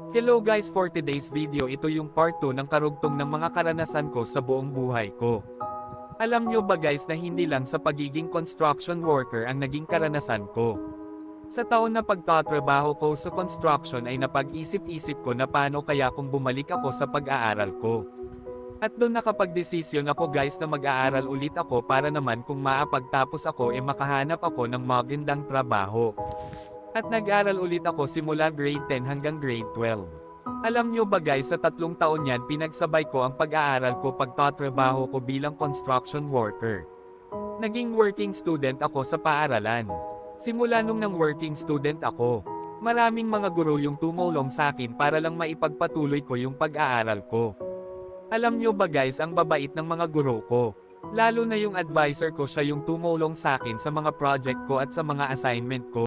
Hello guys, for today's video ito yung part 2 ng karugtong ng mga karanasan ko sa buong buhay ko. Alam nyo ba guys na hindi lang sa pagiging construction worker ang naging karanasan ko. Sa taon na pagtatrabaho ko sa construction ay napag-isip-isip ko na paano kaya kung bumalik ako sa pag-aaral ko. At doon nakapag-desisyon ako guys na mag-aaral ulit ako para naman kung maapagtapos ako makahanap ako ng magandang trabaho. At nag-aral ulit ako simula grade 10 hanggang grade 12. Alam nyo ba guys, sa 3 taon yan pinagsabay ko ang pag-aaral ko pagtatrabaho ko bilang construction worker. Naging working student ako sa paaralan. Simula nung nang working student ako, maraming mga guro yung tumulong sa akin para lang maipagpatuloy ko yung pag-aaral ko. Alam nyo ba guys, ang babait ng mga guro ko. Lalo na yung advisor ko, siya yung tumulong sa akin sa mga project ko at sa mga assignment ko.